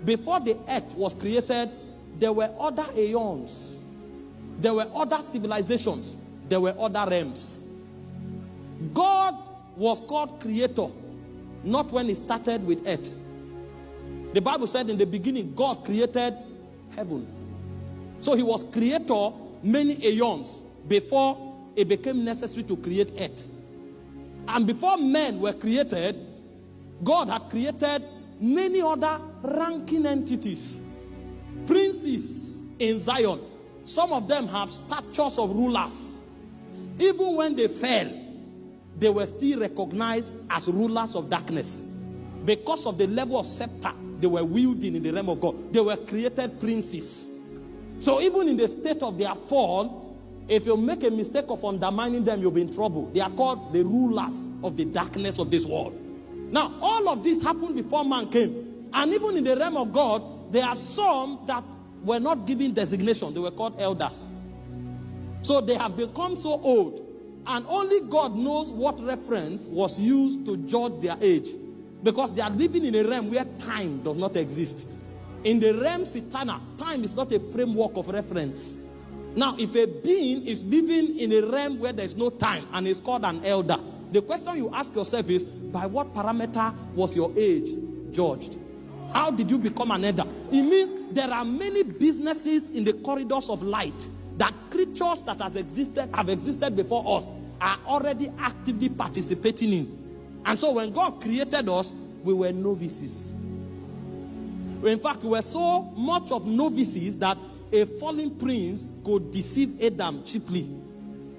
before the earth was created, there were other aeons. There were other civilizations. There were other realms. God was called creator, not when he started with earth. The Bible said in the beginning, God created heaven. So he was creator many aeons before it became necessary to create earth. And before men were created, God had created many other ranking entities. Princes in Zion. Some of them have statures of rulers. Even when they fell, they were still recognized as rulers of darkness. Because of the level of scepter they were wielding in the realm of God. They were created princes. So even in the state of their fall, if you make a mistake of undermining them, you'll be in trouble. They are called the rulers of the darkness of this world. Now, all of this happened before man came. And even in the realm of God, there are some that were not given designation. They were called elders. So they have become so old. And only God knows what reference was used to judge their age. Because they are living in a realm where time does not exist. In the realms eternal, time is not a framework of reference. Now, if a being is living in a realm where there is no time and is called an elder, the question you ask yourself is, by what parameter was your age judged? How did you become an elder? It means there are many businesses in the corridors of light that creatures that have existed before us are already actively participating in. And so when God created us, we were novices. In fact, we were so much of novices that a fallen prince could deceive Adam cheaply.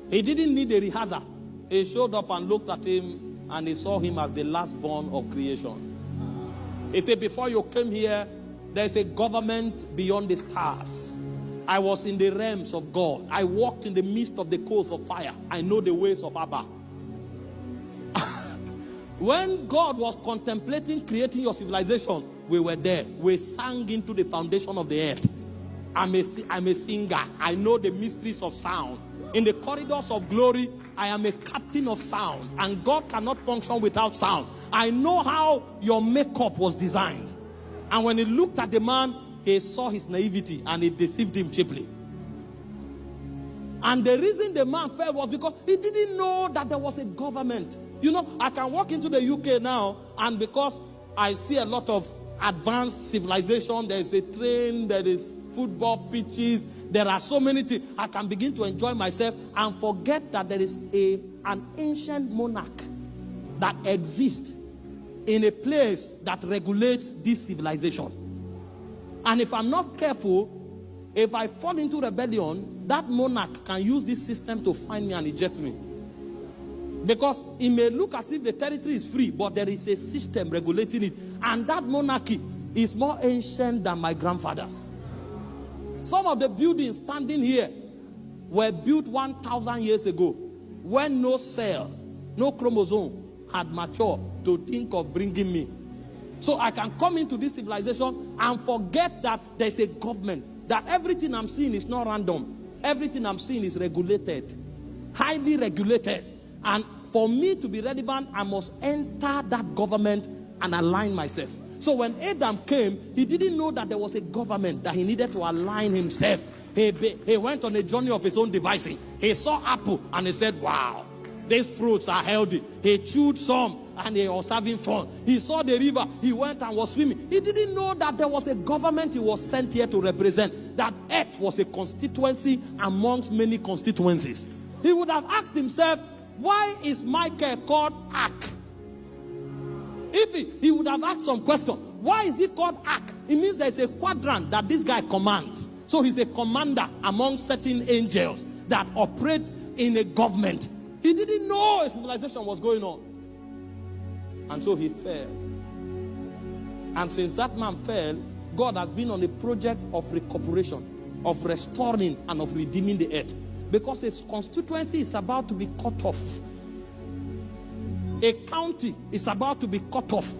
He didn't need a rehearsal. He showed up and looked at him, and he saw him as the last born of creation. He said, before you came here, there's a government beyond the stars. I was in the realms of God. I walked in the midst of the coals of fire. I know the ways of Abba. When God was contemplating creating your civilization, we were there. We sang into the foundation of the earth. I'm a singer. I know the mysteries of sound. In the corridors of glory, I am a captain of sound. And God cannot function without sound. I know how your makeup was designed. And when he looked at the man, he saw his naivety and it deceived him cheaply. And the reason the man fell was because he didn't know that there was a government. You know, I can walk into the UK now, and because I see a lot of advanced civilization, there is a train, there is football pitches, there are so many things, I can begin to enjoy myself and forget that there is an ancient monarch that exists in a place that regulates this civilization. And if I'm not careful, if I fall into rebellion, that monarch can use this system to find me and eject me. Because it may look as if the territory is free, but there is a system regulating it. And that monarchy is more ancient than my grandfather's. Some of the buildings standing here were built 1,000 years ago, when no cell, no chromosome had matured to think of bringing me. So I can come into this civilization and forget that there's a government, that everything I'm seeing is not random. Everything I'm seeing is regulated, highly regulated. And for me to be relevant, I must enter that government and align myself. So when Adam came, he didn't know that there was a government, that he needed to align himself. He went on a journey of his own devising. He saw apple and he said, wow, these fruits are healthy. He chewed some and he was having fun. He saw the river. He went and was swimming. He didn't know that there was a government he was sent here to represent. That earth was a constituency amongst many constituencies. He would have asked himself, why is Michael called Ark? If he would have asked some question, why is he called Ark? It means there's a quadrant that this guy commands. So he's a commander among certain angels that operate in a government. He didn't know a civilization was going on. And so he fell. And since that man fell, God has been on a project of recuperation, of restoring and of redeeming the earth. Because his constituency is about to be cut off. A county is about to be cut off.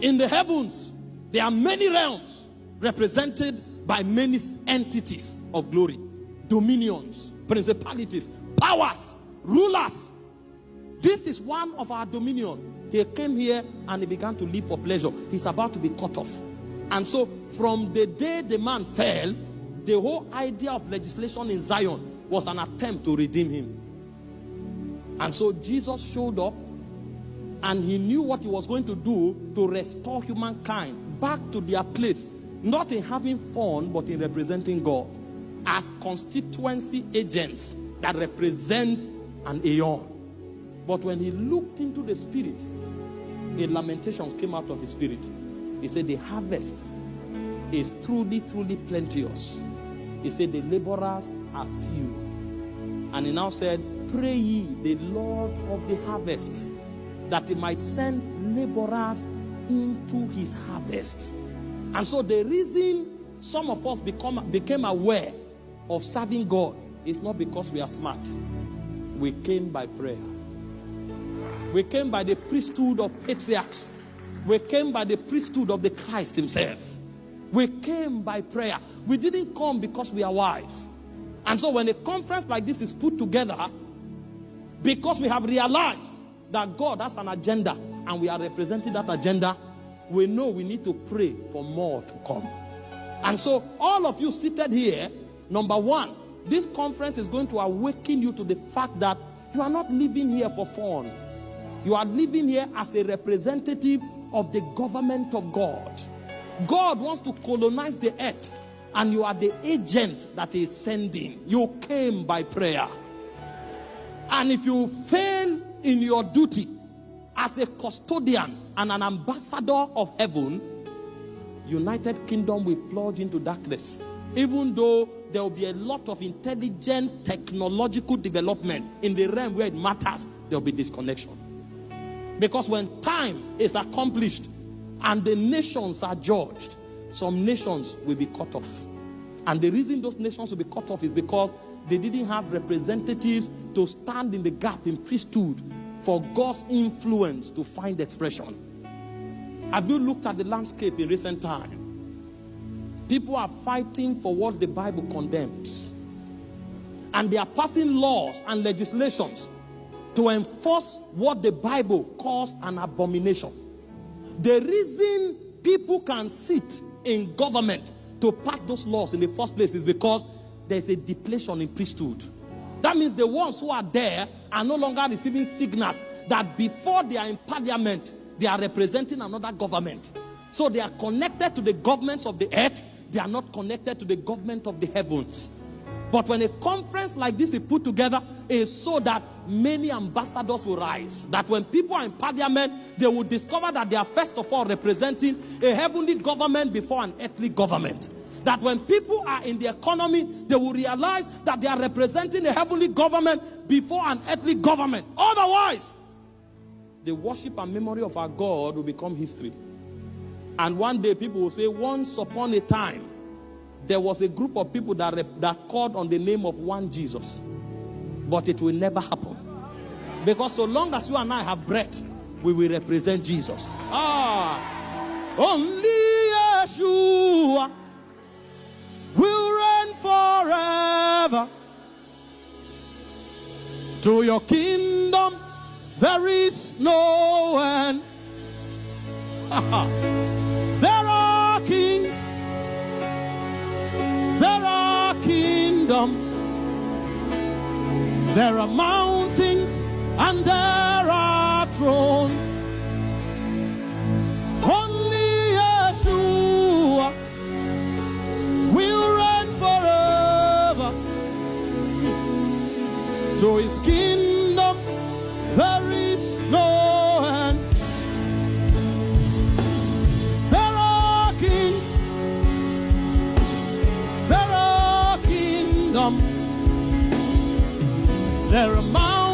In the heavens, there are many realms represented by many entities of glory, dominions, principalities, powers, rulers. This is one of our dominion. He came here and he began to live for pleasure. He's about to be cut off. And so from the day the man fell, the whole idea of legislation in Zion was an attempt to redeem him. And so Jesus showed up, and he knew what he was going to do to restore humankind back to their place, not in having fun, but in representing God as constituency agents that represents an aeon. But when he looked into the spirit, a lamentation came out of his spirit. He said, the harvest is truly, truly plenteous. He said, the laborers are few. And he now said, pray ye the Lord of the harvest, that he might send laborers into his harvest. And so the reason some of us became aware of serving God is not because we are smart. We came by prayer. We came by the priesthood of patriarchs. We came by the priesthood of the Christ himself. We came by prayer. We didn't come because we are wise. And so when a conference like this is put together, because we have realized that God has an agenda and we are representing that agenda, we know we need to pray for more to come. And so all of you seated here, number one, this conference is going to awaken you to the fact that you are not living here for fun. You are living here as a representative of the government of God. God wants to colonize the earth, and you are the agent that he is sending. You came by prayer. And if you fail in your duty as a custodian and an ambassador of heaven, United Kingdom will plunge into darkness. Even though there will be a lot of intelligent technological development in the realm where it matters, there will be disconnection. Because when time is accomplished and the nations are judged, some nations will be cut off. And the reason those nations will be cut off is because they didn't have representatives to stand in the gap in priesthood for God's influence to find expression. Have you looked at the landscape in recent time? People are fighting for what the Bible condemns. And they are passing laws and legislations to enforce what the Bible calls an abomination. The reason people can sit in government to pass those laws in the first place is because there's a depletion in priesthood. That means the ones who are there are no longer receiving signals that before they are in parliament, they are representing another government. So they are connected to the governments of the earth. They are not connected to the government of the heavens. But when a conference like this is put together, it's so that many ambassadors will rise. That when people are in parliament, they will discover that they are first of all representing a heavenly government before an earthly government. That when people are in the economy, they will realize that they are representing a heavenly government before an earthly government. Otherwise, the worship and memory of our God will become history. And one day people will say, once upon a time, there was a group of people that called on the name of one Jesus. But it will never happen. Because so long as you and I have breath, we will represent Jesus. Only Yeshua will reign forever. To your kingdom there is no end. There are kings, there are kingdoms, there are mountains, and there are thrones. Only Yeshua will reign forever. To his kingdom there is no end. There are kings, there are kingdoms, there are mountains,